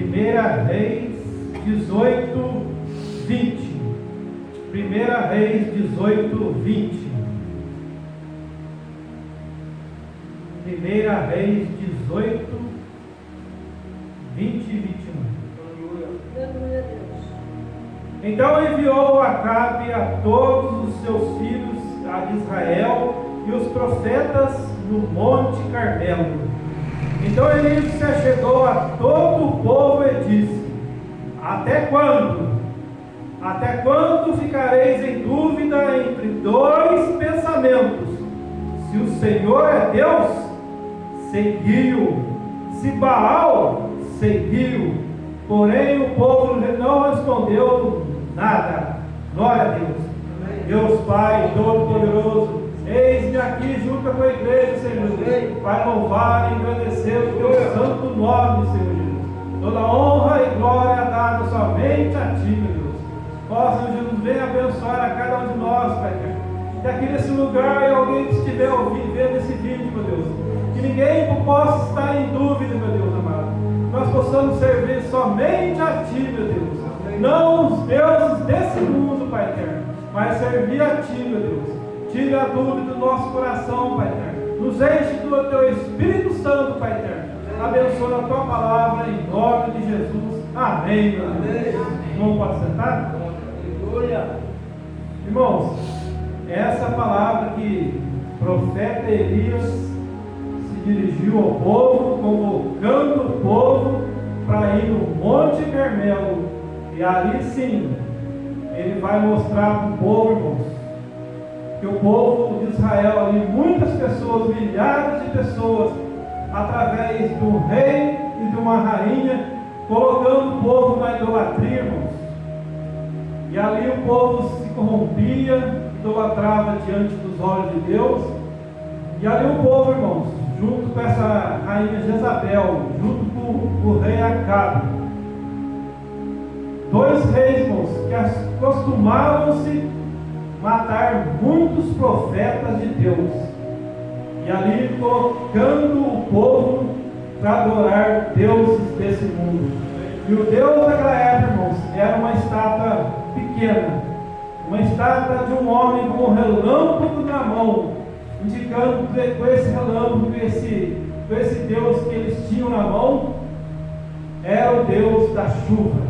1 Reis 18, 20. 1 Reis 18, 20. 1 Reis 18, 20 e 21. Então enviou Acabe a todos os seus filhos a Israel e os profetas no Monte Carmelo. Então Elias se achegou a todo o povo e disse: Até quando? Até quando ficareis em dúvida entre dois pensamentos? Se o Senhor é Deus, segui-o. Se Baal, segui-o. Porém o povo não respondeu nada. Glória a Deus. Amém. Deus Pai Todo-Poderoso, eis-me aqui junto com a tua igreja, Senhor Jesus, para louvar e engrandecer o teu santo nome, Senhor Jesus. Toda honra e glória dada somente a ti, meu Deus. Ó, Senhor Jesus, venha abençoar a cada um de nós, Pai. Que aqui nesse lugar alguém que estiver vendo esse vídeo, meu Deus, que ninguém possa estar em dúvida, meu Deus amado. Nós possamos servir somente a ti, meu Deus. Não os deuses desse mundo, Pai eterno, mas servir a ti, meu Deus. Tira a dúvida do nosso coração, Pai eterno. Nos enche do teu Espírito Santo, Pai eterno. Abençoa a tua palavra em nome de Jesus. Amém, meu Deus. Irmão, pode sentar? Irmãos, essa palavra que o profeta Elias se dirigiu ao povo, convocando o povo para ir no Monte Carmelo. E ali sim, ele vai mostrar para o povo, irmãos, que o povo de Israel, ali, muitas pessoas, milhares de pessoas, através de um rei e de uma rainha, colocando o povo na idolatria, irmãos. E ali o povo se corrompia, idolatrava diante dos olhos de Deus. E ali o povo, irmãos, junto com essa rainha Jezabel, junto com o rei Acabe, dois reis, irmãos, que costumavam-se matar muitos profetas de Deus, e ali colocando o povo para adorar deuses desse mundo. E o Deus daquela época, irmãos, era uma estátua pequena, uma estátua de um homem com um relâmpago na mão, indicando que com esse relâmpago, com esse Deus que eles tinham na mão, era o Deus da chuva.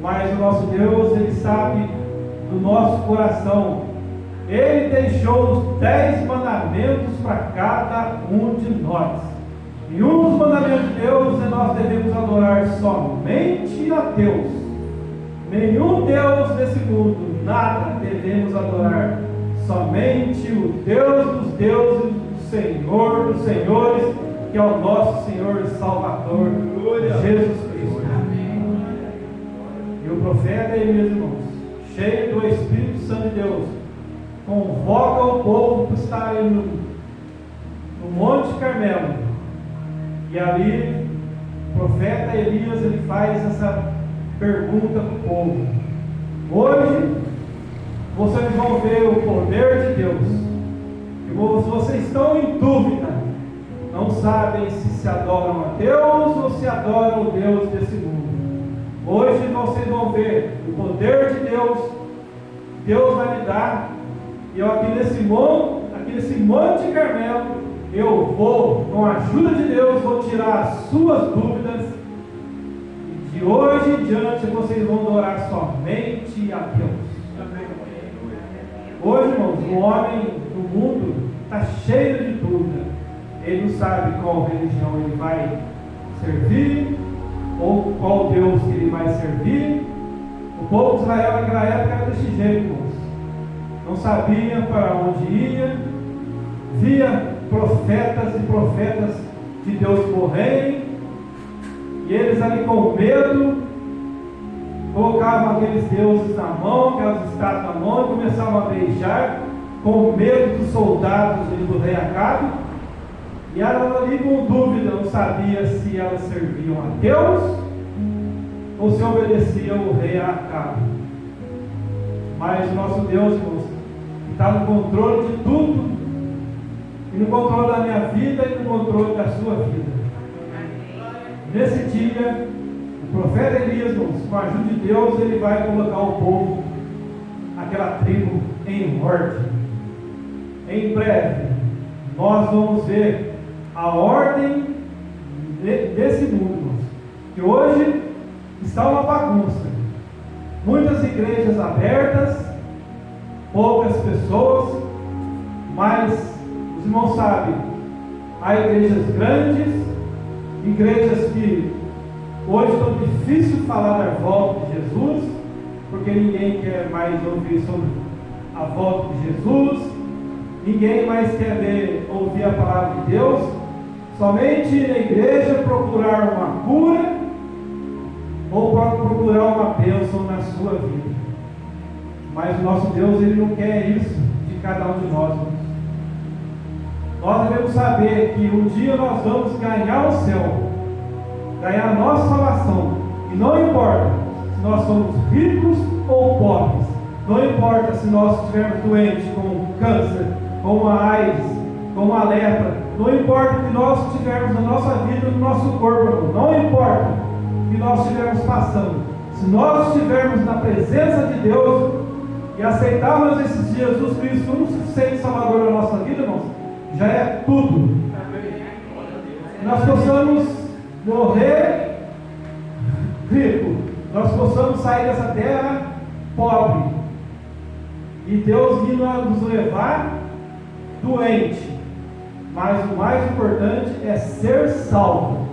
Mas o nosso Deus, Ele sabe do nosso coração. Ele deixou os 10 mandamentos para cada um de nós. E um dos mandamentos de Deus é nós devemos adorar somente a Deus. Nenhum Deus desse mundo, nada devemos adorar. Somente o Deus dos deuses, o Senhor dos senhores, que é o nosso Senhor e Salvador, Jesus Cristo. E o profeta Elias, irmãos, cheio do Espírito Santo de Deus, convoca o povo para estar no Monte Carmelo. E ali o profeta Elias, ele faz essa pergunta para o povo: hoje vocês vão ver o poder de Deus. E vocês estão em dúvida, não sabem se adoram a Deus ou se adoram o Deus desse mundo. Hoje vocês vão ver o poder de Deus. Deus vai me dar. E eu aqui nesse Monte Carmelo, eu vou, com a ajuda de Deus, vou tirar as suas dúvidas. E de hoje em diante vocês vão adorar somente a Deus. Hoje, irmãos, o homem do mundo está cheio de dúvida. Ele não sabe qual religião ele vai servir, ou qual Deus que ele vai servir. O povo de Israel naquela época era desse jeito, irmãos. Não sabia para onde ia, via profetas e profetas de Deus morrerem, e eles ali com medo colocavam aqueles deuses na mão, aquelas estátuas na mão, e começavam a beijar, com medo dos soldados do rei Acabe. E elas ali com dúvida, não sabia se elas serviam a Deus ou se obedeciam o rei Acabe. Mas o nosso Deus, irmãos, está no controle de tudo, e no controle da minha vida e no controle da sua vida. nesse dia, o profeta Elias, com a ajuda de Deus, ele vai colocar o povo, aquela tribo, em ordem. Em breve, nós vamos ver a ordem desse mundo, irmãos, que hoje está uma bagunça. Muitas igrejas abertas, poucas pessoas, mas os irmãos sabem, há igrejas grandes, igrejas que hoje estão difícil falar da volta de Jesus, porque ninguém quer mais ouvir sobre a volta de Jesus, ninguém mais quer ouvir a palavra de Deus, somente na igreja procurar uma cura ou procurar uma bênção na sua vida. Mas o nosso Deus, Ele não quer isso de cada um de nós. Nós devemos saber que um dia nós vamos ganhar o céu, ganhar a nossa salvação, e não importa se nós somos ricos ou pobres, não importa se nós estivermos doentes com câncer, com a AIDS, com a lepra, não importa o que nós tivermos na nossa vida, no nosso corpo, não importa o que nós estivermos passando, se nós estivermos na presença de Deus e aceitarmos esse Jesus Cristo como suficiente Salvador da nossa vida, irmãos, já é tudo. Que nós possamos morrer rico, nós possamos sair dessa terra pobre, e Deus vir nos levar doente, mas o mais importante é ser salvo,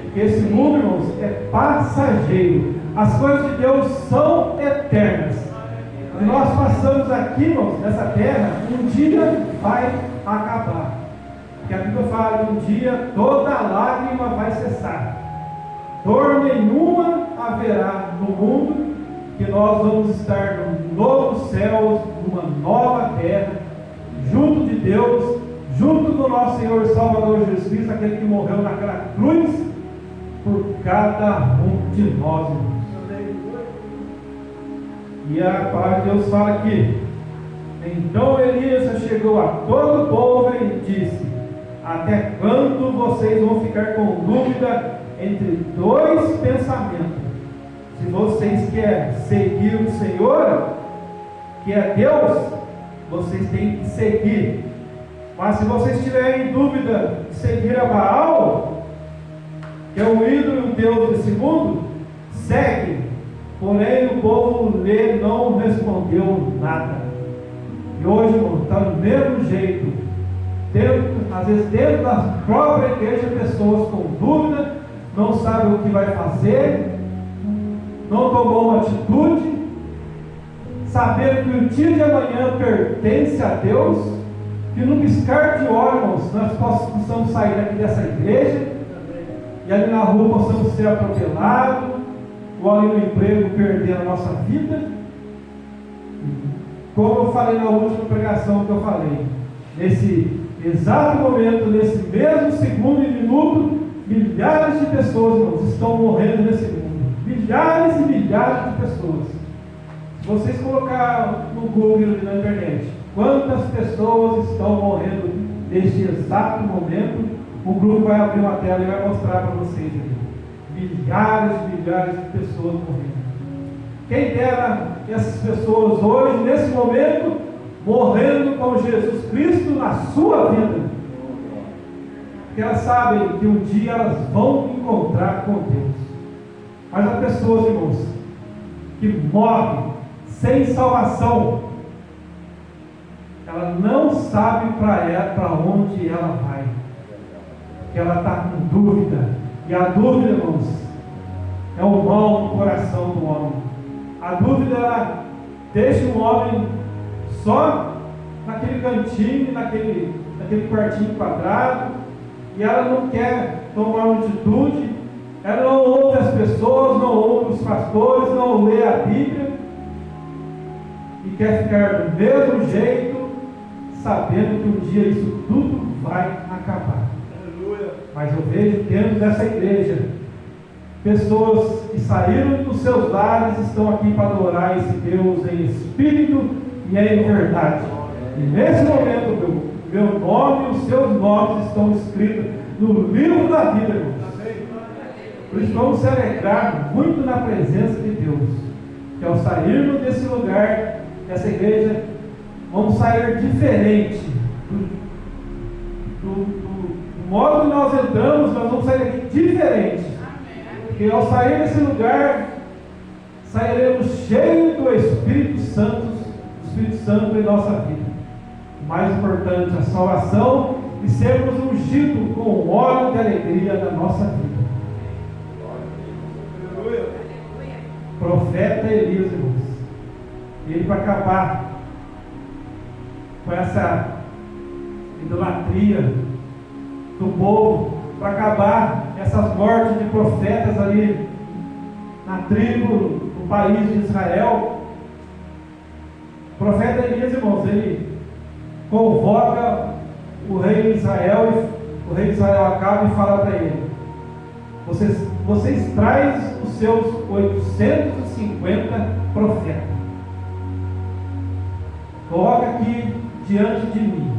porque esse mundo, irmãos, é passageiro. As coisas de Deus são eternas. E nós passamos aqui, irmãos, nessa terra, um dia vai acabar, porque a Bíblia fala que um dia toda lágrima vai cessar, dor nenhuma haverá no mundo, que nós vamos estar num novo céu, numa nova terra, junto de Deus, junto do nosso Senhor e Salvador Jesus Cristo, aquele que morreu naquela cruz por cada um de nós, irmãos. E a palavra de Deus fala aqui: então Elias chegou a todo o povo e disse: até quando vocês vão ficar com dúvida entre dois pensamentos? Se vocês querem seguir o Senhor, que é Deus, vocês têm que seguir. Mas se vocês tiverem dúvida de seguir a Baal, que é o ídolo e o Deus desse mundo, segue. Porém o povo lhe não respondeu nada. E hoje, irmão, está do mesmo jeito. Às vezes dentro da própria igreja, pessoas com dúvida, não sabem o que vai fazer, não tomou uma atitude, sabendo que o dia de amanhã pertence a Deus, que no piscar de olhos nós possamos sair daqui dessa igreja, e ali na rua possamos ser atropelados, ou ali no emprego perder a nossa vida. Como eu falei na última pregação que eu falei, nesse exato momento, nesse mesmo segundo e minuto, milhares de pessoas, irmãos, estão morrendo nesse mundo. Milhares e milhares de pessoas. Se vocês colocarem no Google e na internet quantas pessoas estão morrendo neste exato momento, o grupo vai abrir uma tela e vai mostrar para vocês aqui. Milhares e milhares de pessoas morrendo. Quem dera essas pessoas hoje, nesse momento, morrendo com Jesus Cristo na sua vida, porque elas sabem que um dia elas vão encontrar com Deus. Mas há pessoas, irmãos, que morrem sem salvação, ela não sabe para onde ela vai, porque ela está com dúvida. E a dúvida, irmãos, é o mal no coração do homem. A dúvida, ela deixa o homem só naquele cantinho, naquele quartinho quadrado, e ela não quer tomar uma atitude, ela não ouve as pessoas, não ouve os pastores, não lê a Bíblia, e quer ficar do mesmo jeito, sabendo que um dia isso tudo vai acabar. Mas eu vejo dentro dessa igreja pessoas que saíram dos seus lares e estão aqui para adorar esse Deus em espírito e em verdade. E nesse momento, meu nome e os seus nomes estão escritos no livro da vida, irmãos. Por isso vamos se alegrar muito na presença de Deus, que ao sairmos desse lugar, dessa igreja, vamos sair diferente do modo que nós entramos. Nós vamos sair aqui diferente, porque ao sair desse lugar, sairemos cheios do Espírito Santo em nossa vida. O mais importante, a salvação, e sermos ungidos com o óleo de alegria da nossa vida. Profeta Elias, irmãos, ele, para acabar com essa idolatria do povo, para acabar essas mortes de profetas ali na tribo, no país de Israel, o profeta Elias, irmãos, ele convoca o rei de Israel, e o rei de Israel acaba e fala para ele: vocês trazem os seus 850 profetas, coloca aqui diante de mim,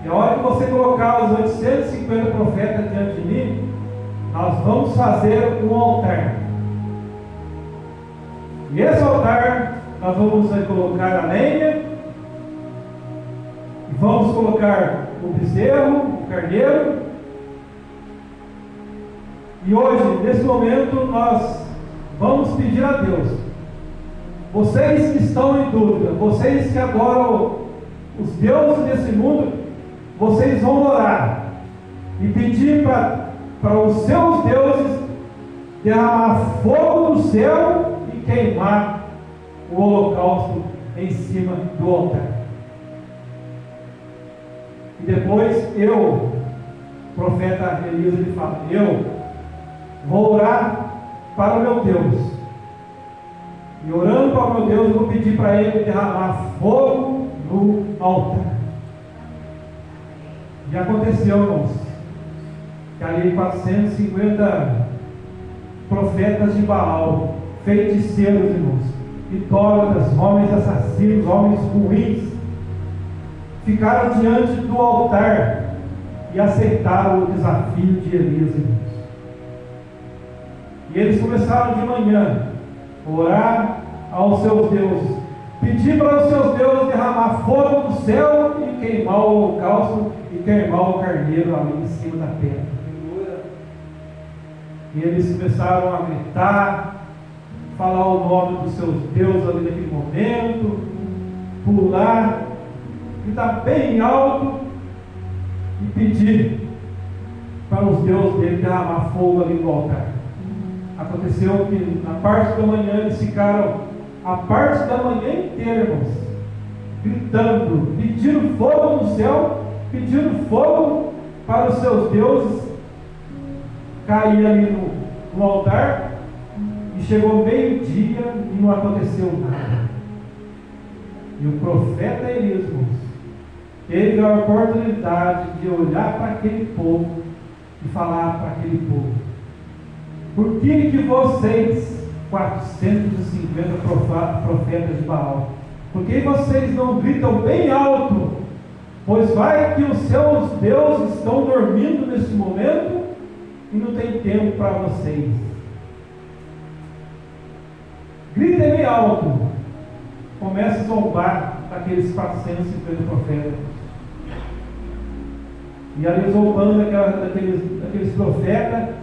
e a hora que você colocar os 850 profetas diante de mim, nós vamos fazer um altar, e esse altar nós vamos colocar a lenha, e vamos colocar o bezerro, o carneiro. E hoje, nesse momento, nós vamos pedir a Deus, vocês que estão em dúvida, vocês que adoram os deuses desse mundo, vocês vão orar e pedir para os seus deuses derramar fogo do céu e queimar o holocausto em cima do altar. E depois eu, profeta Elias, ele fala: eu vou orar para o meu Deus, e orando para o meu Deus, eu vou pedir para ele derramar fogo no altar. E aconteceu, irmãos, que ali 450 profetas de Baal, feiticeiros, irmãos, idólatras, homens assassinos, homens ruins, ficaram diante do altar e aceitaram o desafio de Elias, irmãos. E eles começaram de manhã a orar aos seus deuses, pedir para os seus deuses derramar fogo do céu e queimar o holocausto e queimar o carneiro ali em cima da pedra. E eles começaram a gritar, falar o nome dos seus deuses ali naquele momento, pular, gritar bem alto e pedir para os deuses dele derramar fogo ali no altar. Aconteceu que na parte da manhã eles ficaram a parte da manhã inteira, irmãos, gritando, pedindo fogo no céu, pedindo fogo para os seus deuses cair ali no altar. E chegou meio-dia e não aconteceu nada. E o profeta Elias, irmãos, teve a oportunidade de olhar para aquele povo e falar para aquele povo: por que vocês, 450 profetas de Baal, por que vocês não gritam bem alto? Pois vai que os seus deuses estão dormindo nesse momento e não tem tempo para vocês. Gritem bem alto. Começa a zombar daqueles 450 profetas. E ali zombando daqueles profetas,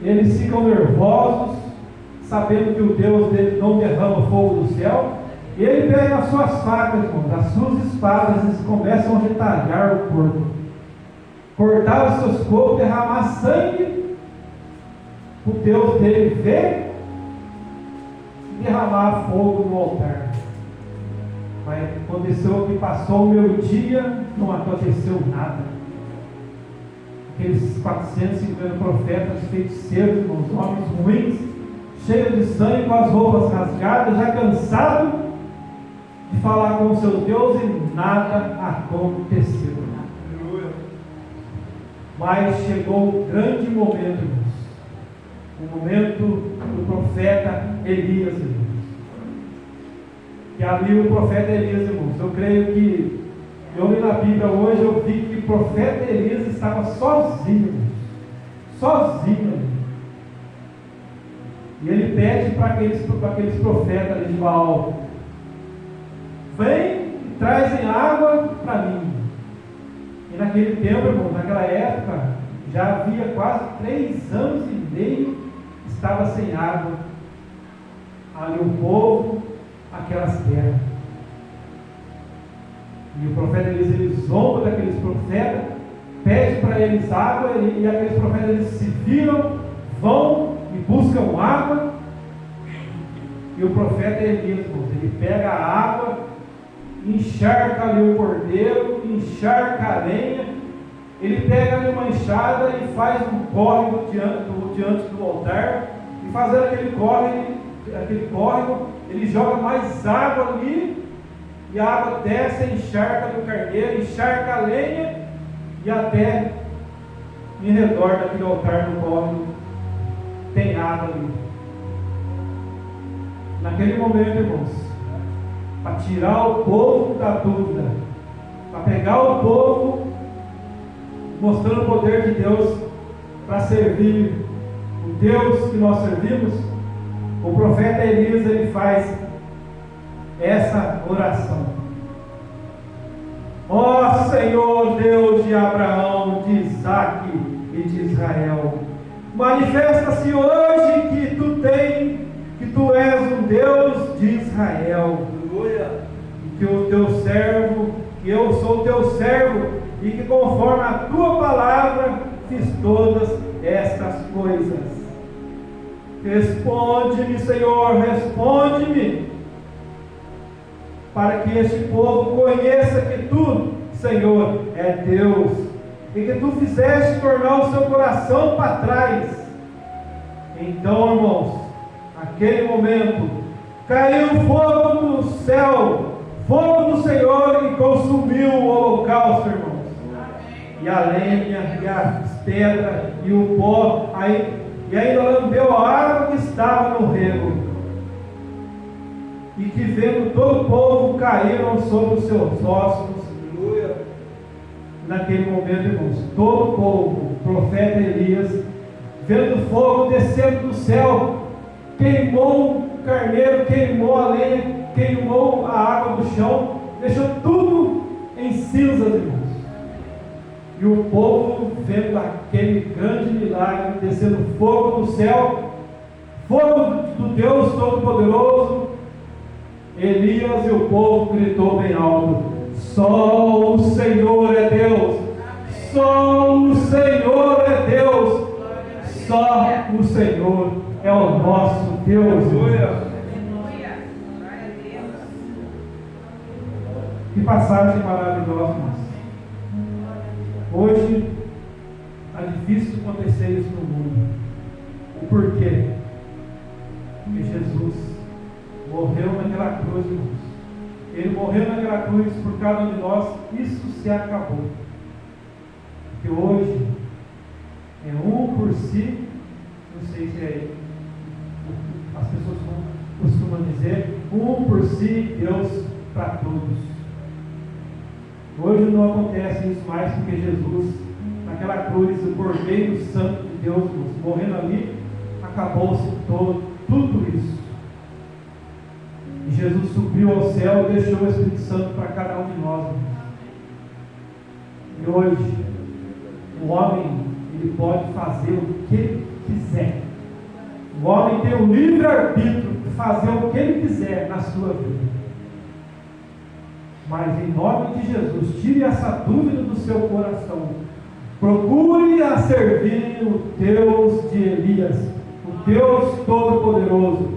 eles ficam nervosos, sabendo que o Deus dele não derrama fogo do céu. E ele pega as suas facas, irmãos, as suas espadas, eles começam a retalhar o corpo, cortar os seus corpos, derramar sangue, o Deus dele ver e derramar fogo no altar. Mas aconteceu que passou o meio-dia, não aconteceu nada. Aqueles 450 profetas feiticeiros, irmãos, homens ruins, cheios de sangue, com as roupas rasgadas, já cansados de falar com os seus deuses, e nada aconteceu. Mas chegou o grande momento, irmãos, o momento do profeta Elias, irmãos. E ali o profeta Elias, irmãos, eu creio que, eu li na Bíblia hoje, eu vi que o profeta Elias estava sozinho, irmãos, sozinho. E ele pede para aqueles profetas ali de Baal: vem e trazem água para mim. E naquele tempo, irmão, naquela época, já havia quase 3 anos e meio estava sem água. Ali o povo, aquelas terras. E o profeta Elias, ele zomba daqueles profetas, pede para eles água, e aqueles profetas, eles se viram, vão e buscam água. E o profeta Elias, irmãos, ele pega a água, encharca ali o cordeiro, encharca a lenha, ele pega ali uma enxada e faz um córrego diante do altar, e fazendo aquele córrego, ele joga mais água ali, e a água desce, encharca do carneiro, encharca a lenha, e até em redor daquele altar no córrego tem água ali. Naquele momento, irmãos, para tirar o povo da dúvida, para pegar o povo, mostrando o poder de Deus para servir o Deus que nós servimos, o profeta Elias, ele faz essa oração: ó Senhor Deus de Abraão, de Isaque e de Israel, manifesta-se hoje que tu és um Deus de Israel, que o teu servo, que eu sou teu servo, e que conforme a tua palavra fiz todas estas coisas. Responde-me, Senhor, responde-me, para que este povo conheça que tu, Senhor, é Deus, e que tu fizeste tornar o seu coração para trás. Então, irmãos, naquele momento, caiu fogo do céu, fogo do Senhor, e consumiu o holocausto, irmãos. E a lenha, e as pedras, e o pó, e ainda lambeu a água que estava no rego. E que vendo todo o povo, caíram sobre os seus ossos. Naquele momento, irmãos, todo o povo, o profeta Elias, vendo fogo descendo do céu, queimou o carneiro, queimou a lenha, queimou a água do chão, deixou tudo em cinzas, irmãos. E o povo, vendo aquele grande milagre, descendo fogo do céu, fogo do Deus Todo-Poderoso, Elias e o povo gritou bem alto: só o Senhor é Deus, só o Senhor é Deus, só o Senhor é o nosso Deus. Que passagem maravilhosa, irmãos. Hoje está difícil acontecer isso no mundo. O porquê? Porque Jesus morreu naquela cruz, irmãos. Ele morreu naquela cruz por cada um de nós. Isso se acabou. Porque hoje é um por si. Não sei se é as pessoas costumam dizer, um por si, Deus para todos. Hoje não acontece isso mais, porque Jesus, naquela cruz, o Cordeiro Santo de Deus, morrendo ali, acabou-se tudo isso. E Jesus subiu ao céu e deixou o Espírito Santo para cada um de nós. E hoje, o homem, ele pode fazer o que ele quiser. O homem tem o livre-arbítrio de fazer o que ele quiser na sua vida. Mas em nome de Jesus, tire essa dúvida do seu coração. Procure a servir o Deus de Elias, o Deus Todo-Poderoso,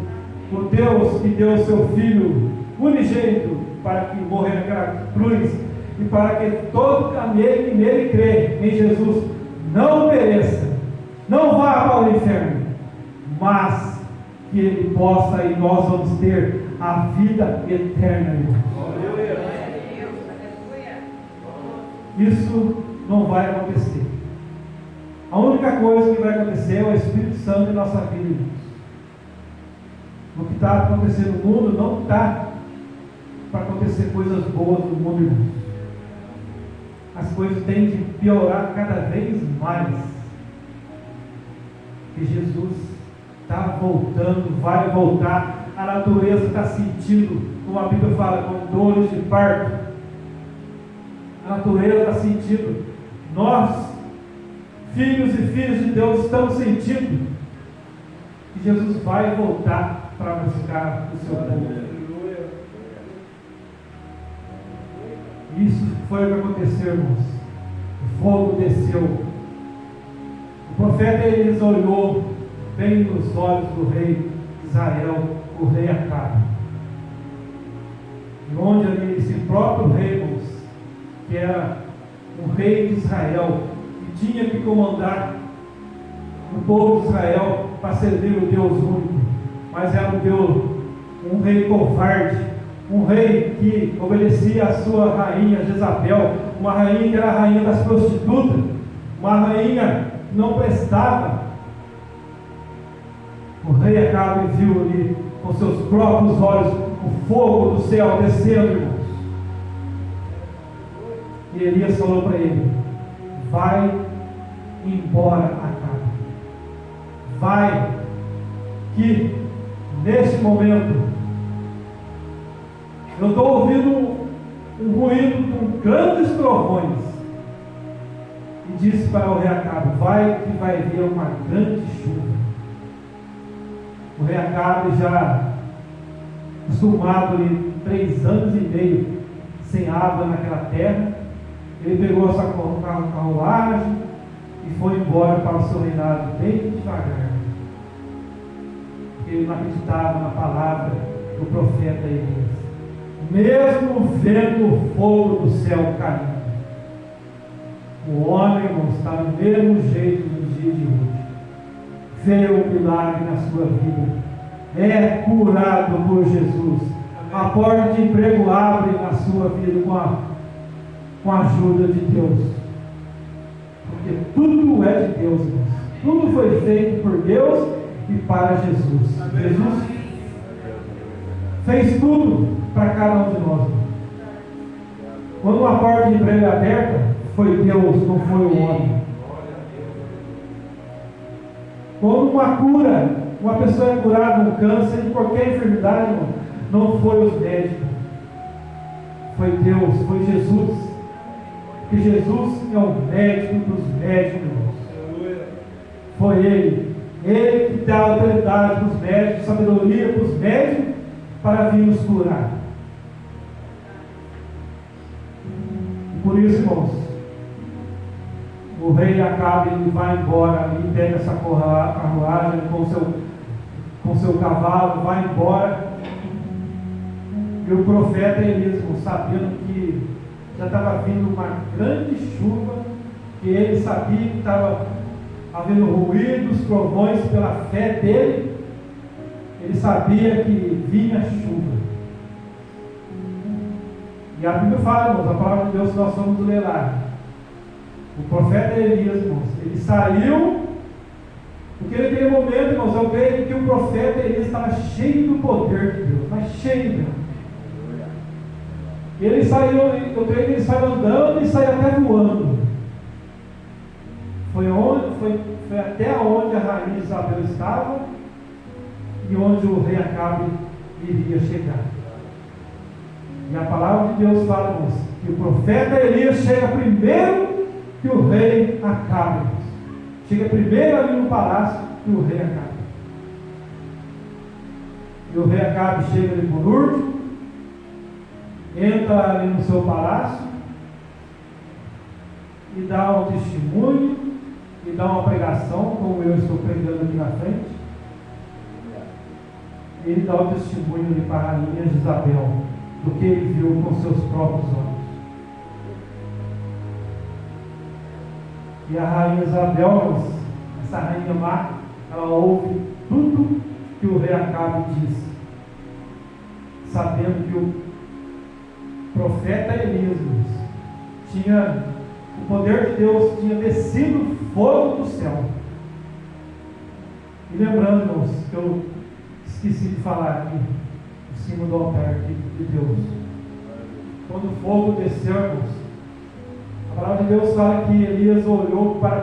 o Deus que deu seu Filho unigênito para que morrer naquela cruz, e para que todo que nele crê em Jesus não pereça, não vá para o inferno, mas que ele possa, e nós vamos ter a vida eterna, irmão. Isso não vai acontecer. A única coisa que vai acontecer é o Espírito Santo em nossa vida, irmãos. O que está acontecendo no mundo não está para acontecer coisas boas no mundo, irmãos. As coisas têm de piorar cada vez mais. que Jesus está voltando, vai voltar. A natureza está sentindo, como a Bíblia fala, com dores de parto. A natureza está sentindo. Nós, filhos e filhas de Deus, estamos sentindo que Jesus vai voltar para buscar o seu povo. Isso foi o que aconteceu, irmãos. O fogo desceu. O profeta Elias olhou bem nos olhos do rei de Israel, o rei Acabe. E onde ali esse próprio rei, irmãos, que era um rei de Israel, que tinha que comandar o povo de Israel para servir o Deus único, mas era um rei covarde, um rei que obedecia a sua rainha Jezabel, uma rainha que era a rainha das prostitutas, uma rainha que não prestava. O rei Acabe viu ali com seus próprios olhos o fogo do céu descendo, irmãos. E Elias falou para ele: vai embora, Acabe. Vai, que neste momento eu estou ouvindo um ruído com grandes trovões. E disse para o rei Acabe: vai, que vai vir uma grande chuva. O rei Acabe, já acostumado ali 3 anos e meio sem água naquela terra, ele pegou a sua carruagem e foi embora para o seu reinado bem devagar. Ele não acreditava na palavra do profeta Elias. Mesmo vendo o fogo do céu caindo, o homem, irmão, está do mesmo jeito no dia de hoje. Vê o milagre na sua vida, é curado por Jesus. A porta de emprego abre na sua vida com a ajuda de Deus, porque tudo é de Deus, irmãos. Tudo foi feito por Deus e para Jesus. Jesus fez tudo para cada um de nós. Quando uma porta de emprego é aberta, foi Deus, não foi o homem. Quando uma cura, uma pessoa é curada de um câncer, de qualquer enfermidade, irmão, não foi os médicos, foi Deus, foi Jesus. Porque Jesus é o médico dos médicos, irmãos. Foi Ele que dá autoridade para os médicos, sabedoria para os médicos, para vir nos curar. E por isso, irmãos, o rei Acabe, ele vai embora, ele pega essa carruagem com seu cavalo, vai embora. E o profeta Elias, sabendo que já estava vindo uma grande chuva, que ele sabia que estava havendo ruídos, trovões, pela fé dele, ele sabia que vinha chuva. E a Bíblia fala, irmãos, a palavra de Deus que nós vamos ler lá. O profeta Elias, irmãos, ele saiu, porque naquele momento, irmãos, eu creio que o profeta Elias estava cheio do poder de Deus, mas cheio mesmo. Ele saiu, eu creio que ele saiu andando e saiu até voando. Foi até onde a rainha Isabel estava e onde o rei Acabe iria chegar. E a palavra de Deus fala, irmãos, que o profeta Elias chega primeiro que o rei Acabe, irmãos. Chega primeiro ali no palácio que o rei Acabe. E o rei Acabe chega ali por último, entra ali no seu palácio e dá um testemunho e dá uma pregação, como eu estou pregando aqui na frente. Ele dá o testemunho ali para a rainha Isabel do que ele viu com seus próprios olhos. E a rainha Isabel, essa rainha má, ela ouve tudo que o rei Acabe disse, sabendo que o profeta Elias o poder de Deus tinha descido fogo do céu. E lembrando, irmãos, que eu esqueci de falar aqui em cima do altar de Deus, quando o fogo desceu, irmãos, a palavra de Deus fala que Elias olhou para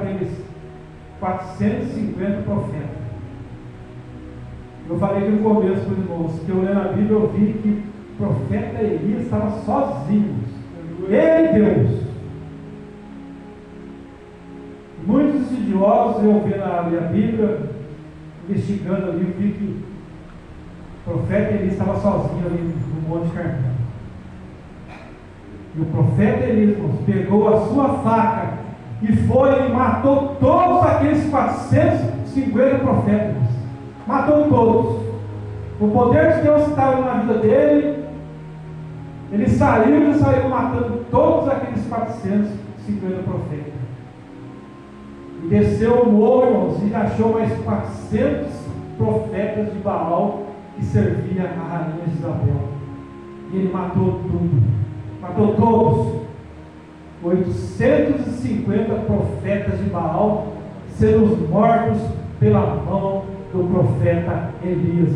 450 profetas. Eu falei aqui no começo para os irmãos, que eu lendo a Bíblia eu vi que o profeta Elias estava sozinho. Ele e Deus. Muitos estudiosos, eu vendo a Bíblia, investigando ali, eu vi que o profeta Elias estava sozinho ali no Monte Carmelo. E o profeta Elias, irmãos, pegou a sua faca e foi e matou todos aqueles 450 profetas. Matou todos. O poder de Deus estava na vida dele. Ele saiu matando todos aqueles 450 profetas. E desceu o morro, irmãos, e achou mais 400 profetas de Baal que serviam a rainha Isabel. E ele matou tudo. Matou todos. 850 profetas de Baal sendo mortos pela mão do profeta Elias.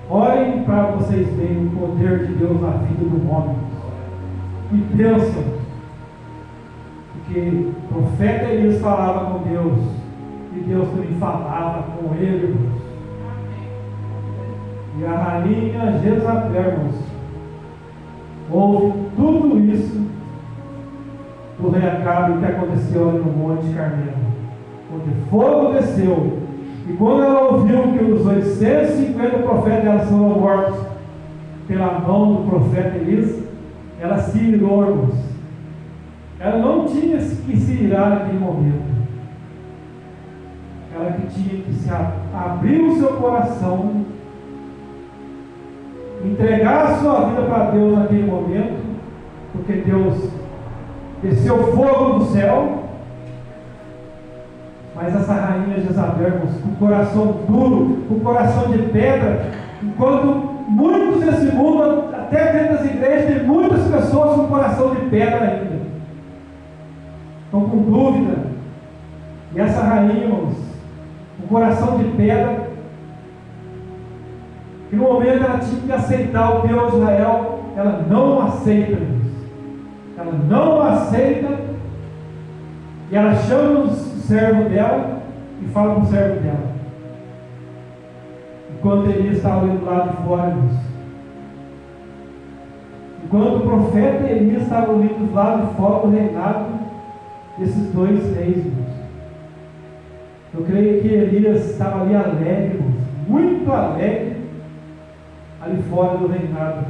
Olhem para vocês verem o poder de Deus na vida do homem. E pensam, porque o profeta Elias falava com Deus, e Deus também falava com ele, irmãos. E a rainha Jezabel, irmãos, ouve tudo isso do rei Acabe que aconteceu ali no Monte Carmelo, onde fogo desceu. E quando ela ouviu que os 850 profetas dela foram mortos pela mão do profeta Elias, ela se irou, irmãos. Ela não tinha que se irar naquele momento. Ela que tinha que se abrir o seu coração, entregar a sua vida para Deus naquele momento, porque Deus desceu fogo do céu. Mas essa rainha Jezabel, irmãos, com o coração duro, com o coração de pedra, enquanto muitos desse mundo, até dentro das igrejas, tem muitas pessoas com coração de pedra ainda, estão com dúvida. E essa rainha, irmãos, com coração de pedra, que no momento ela tinha que aceitar o Deus de Israel, ela não aceita, irmãos. Ela não aceita, e ela chama os servo dela e fala com o servo dela. Enquanto Elias estava ali do lado de fora, irmãos. Enquanto o profeta Elias estava ali do lado de fora do reinado desses dois reis, irmãos. Eu creio que Elias estava ali alegre, irmãos, muito alegre, ali fora do reinado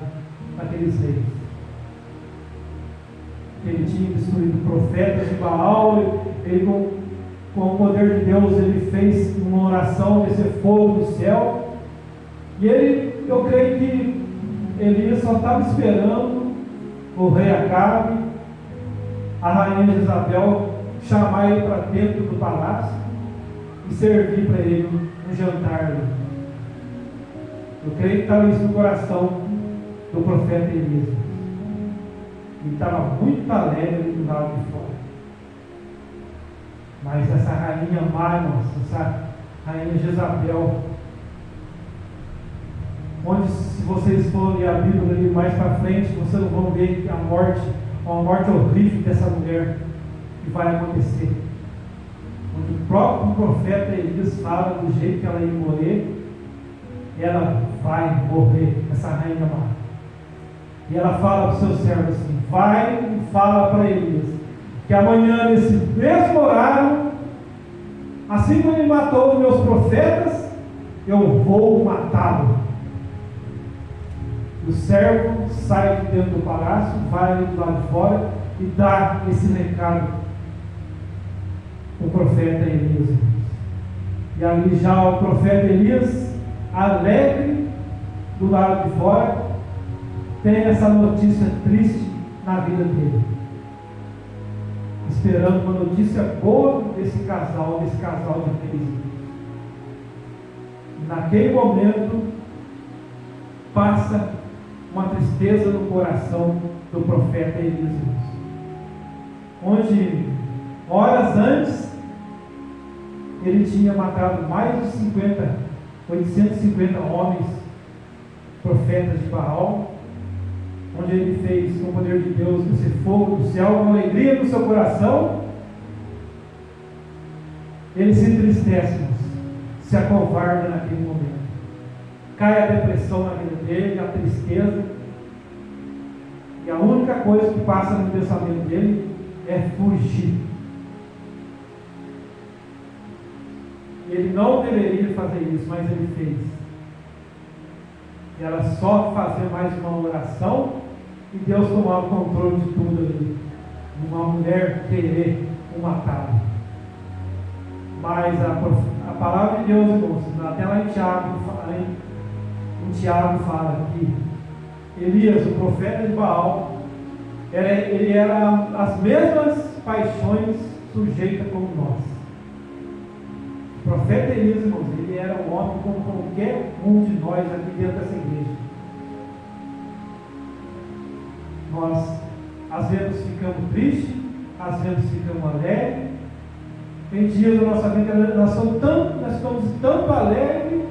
daqueles reis. Ele tinha destruído profetas de Baal, ele com o poder de Deus, ele fez uma oração, descer fogo do céu, e eu creio que Elias só estava esperando o rei Acabe, a rainha Jezabel, chamar ele para dentro do palácio e servir para ele um jantar. Eu creio que estava isso no coração do profeta Elias. Ele estava muito alegre ali do lado de fora. Mas essa rainha má, essa rainha Jezabel, onde, se vocês forem ler a Bíblia ali mais para frente, vocês não vão ver a morte, uma morte horrível dessa mulher que vai acontecer. Onde o próprio profeta Elias fala do jeito que ela ia morrer, ela vai morrer, essa rainha má. E ela fala para o seu servo assim: vai e fala para Elias que amanhã, nesse mesmo horário, assim como ele matou os meus profetas, eu vou matá-lo. O servo sai de dentro do palácio, vai ali do lado de fora e dá esse recado para o profeta Elias. E ali já o profeta Elias, alegre do lado de fora, tem essa notícia triste na vida dele, esperando uma notícia boa desse casal de reis. Naquele momento passa uma tristeza no coração do profeta Elias, onde horas antes ele tinha matado mais de 850 homens profetas de Baal, onde ele fez com o poder de Deus esse fogo do céu, com alegria no seu coração, ele se entristece, se acovarda naquele momento. Cai a depressão na vida dele, a tristeza, e a única coisa que passa no pensamento dele é fugir. Ele não deveria fazer isso, mas ele fez. E era só fazer mais uma oração e Deus tomar o controle de tudo ali. Uma mulher querer o matar. Mas a palavra de Deus, irmãos, até lá em Tiago fala que Elias, o profeta de Baal, ele era as mesmas paixões sujeitas como nós. O profeta Elias, irmãos, ele era um homem como qualquer um de nós aqui dentro dessa igreja. Nós, às vezes, ficamos tristes, às vezes ficamos alegres. Tem dias da nossa vida nós estamos tanto alegres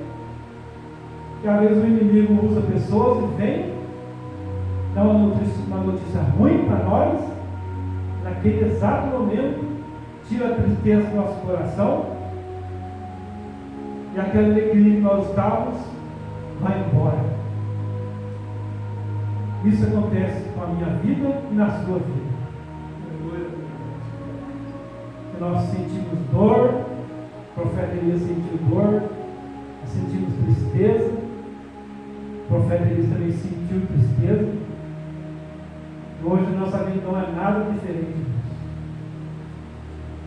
que às vezes o inimigo usa pessoas e vem dar uma notícia ruim para nós, naquele exato momento, tira a tristeza do nosso coração. E aquela alegria que nós estávamos vai embora. Isso acontece com a minha vida e na sua vida. Nós sentimos dor, o profeta Elias sentiu dor, nós sentimos tristeza, o profeta Elias também sentiu tristeza. E hoje a nossa vida não é nada diferente disso.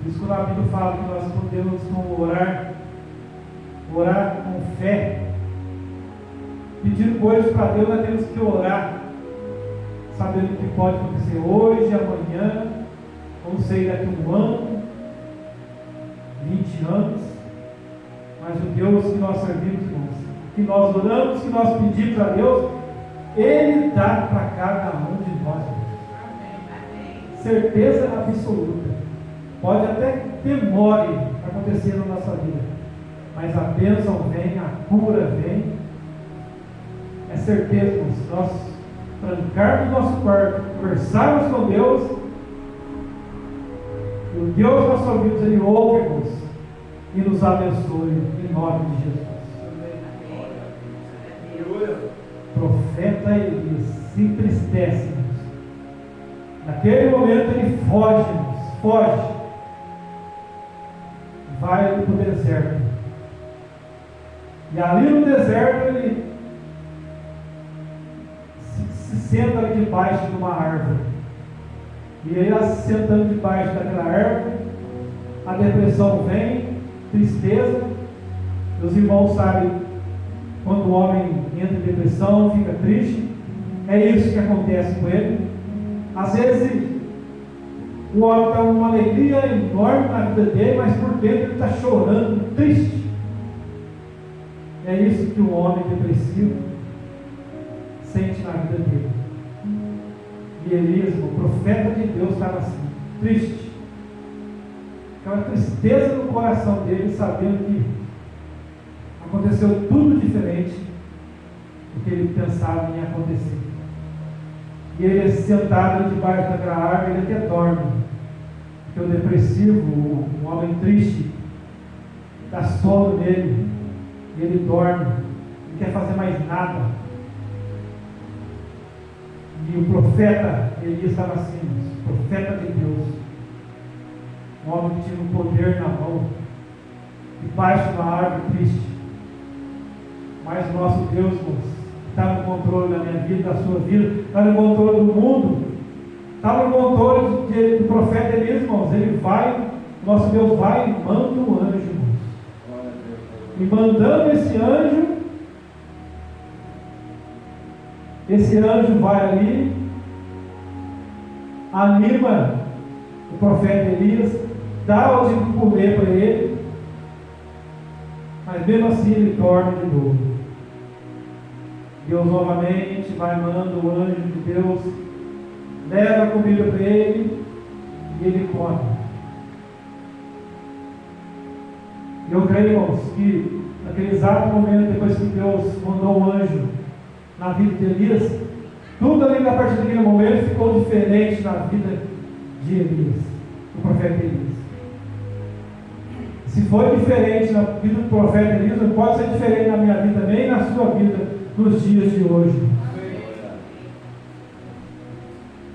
Por isso que a Bíblia fala que nós podemos orar com fé, pedindo coisas para Deus. Nós temos que orar, sabendo o que pode acontecer hoje, amanhã, não sei, daqui a um ano, 20 anos, mas o Deus que nós servimos, irmãos, que nós oramos, que nós pedimos a Deus, Ele dá para cada um de nós. Certeza absoluta. Pode até que demore a acontecer na nossa vida, mas a bênção vem, a cura vem. É certeza, irmãos, se nós trancarmos nosso quarto, conversarmos com Deus, e o Deus que nós ouvimos, Ele ouve-nos e nos abençoe em nome de Jesus. Profeta Elias se entristece. Naquele momento ele foge, vai para o deserto. E ali no deserto ele se senta ali debaixo de uma árvore. E ele se sentando debaixo daquela árvore, a depressão vem, tristeza. Os irmãos sabem, quando o homem entra em depressão, fica triste. É isso que acontece com ele. Às vezes o homem está com uma alegria enorme na vida dele, mas por dentro ele está chorando, triste. É isso que o homem depressivo sente na vida dele. E Elias, o profeta de Deus, estava assim, triste. Aquela tristeza no coração dele, sabendo que aconteceu tudo diferente do que ele pensava em acontecer. E ele sentado debaixo daquela árvore, ele até dorme. Porque o depressivo, o homem triste, dá sono nele, e ele dorme, não quer fazer mais nada. E o profeta Elias estava assim, o profeta de Deus, um homem que tinha um poder na mão, debaixo de uma árvore triste. Mas o nosso Deus, irmãos, está no controle da minha vida, da sua vida, está no controle do mundo, está no controle do profeta Elias, irmãos. Ele vai, nosso Deus vai e manda um anjo, irmãos. E mandando esse anjo vai ali, anima o profeta Elias, dá o de comer para ele, mas mesmo assim ele dorme de novo. Deus novamente vai mandando o anjo de Deus, leva a comida para ele e ele come. Eu creio, irmãos, que naquele exato momento, depois que Deus mandou o anjo na vida de Elias, tudo ali a partir daquele momento ficou diferente na vida de Elias, do profeta Elias. Se foi diferente na vida do profeta Elias, não pode ser diferente na minha vida, nem na sua vida, nos dias de hoje.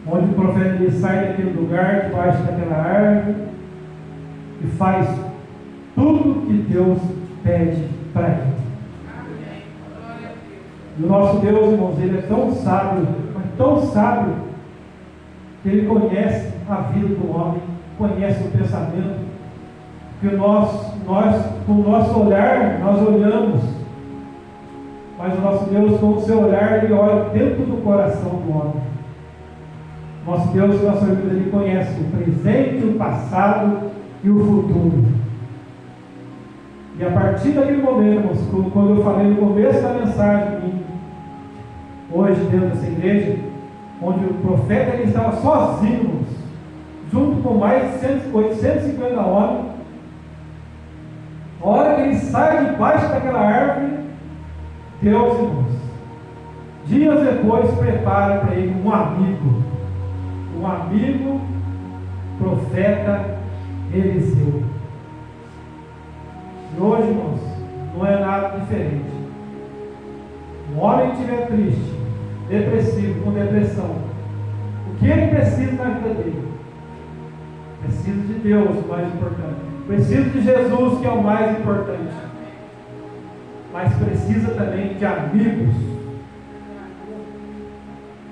Onde o profeta Elias sai daquele lugar, debaixo daquela árvore, e faz tudo que Deus pede para ele. E o nosso Deus, irmãos, Ele é tão sábio, mas tão sábio, que Ele conhece a vida do homem, conhece o pensamento, que nós com o nosso olhar, nós olhamos, mas o nosso Deus, com o seu olhar, Ele olha dentro do coração do homem. Nosso Deus, com a sua vida, Ele conhece o presente, o passado e o futuro. E a partir daquele momento, irmãos, quando eu falei no começo da mensagem, hoje dentro dessa igreja, onde o profeta ele estava sozinho, irmãos, junto com mais de 850 homens, a hora que ele sai debaixo daquela árvore, Deus, irmãos, dias depois prepara para ele um amigo, profeta Eliseu. E hoje, irmãos, não é nada diferente. Um homem que estiver triste, depressivo, com depressão, o que ele precisa na vida dele? Precisa de Deus, o mais importante. Precisa de Jesus, que é o mais importante. Mas precisa também de amigos.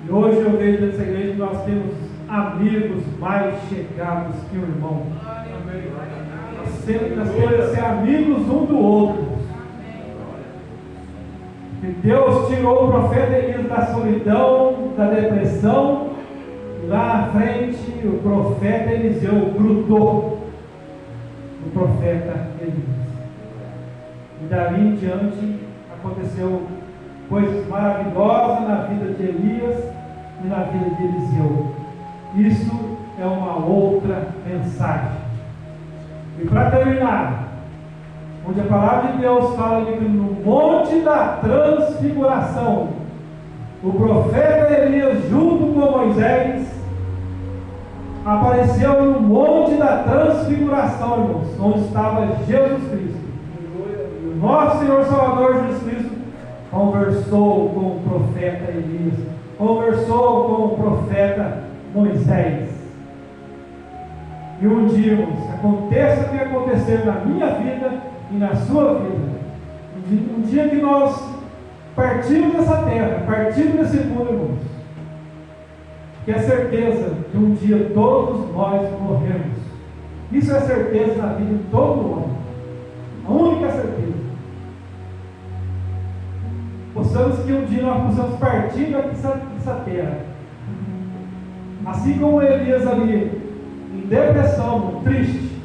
E hoje eu vejo nessa igreja que nós temos amigos mais chegados que o irmão. Nós temos que ser amigos um do outro. E Deus tirou o profeta Elias da solidão, da depressão. E lá na frente o profeta Eliseu grudou no profeta Elias. E dali em diante aconteceu coisas maravilhosas na vida de Elias e na vida de Eliseu. Isso é uma outra mensagem. E para terminar, onde a palavra de Deus fala que no monte da transfiguração, o profeta Elias junto com Moisés apareceu no monte da transfiguração, irmãos, onde estava Jesus Cristo. E o nosso Senhor Salvador Jesus Cristo conversou com o profeta Elias, conversou com o profeta Moisés. E um dia, irmãos, aconteça o que acontecer na minha vida e na sua vida, um dia que nós partimos dessa terra, partimos desse mundo, irmãos, que é certeza que um dia todos nós morremos. Isso é certeza na vida de todo homem, a única certeza. Possamos que um dia nós possamos partir dessa terra, assim como Elias ali, em depressão, triste,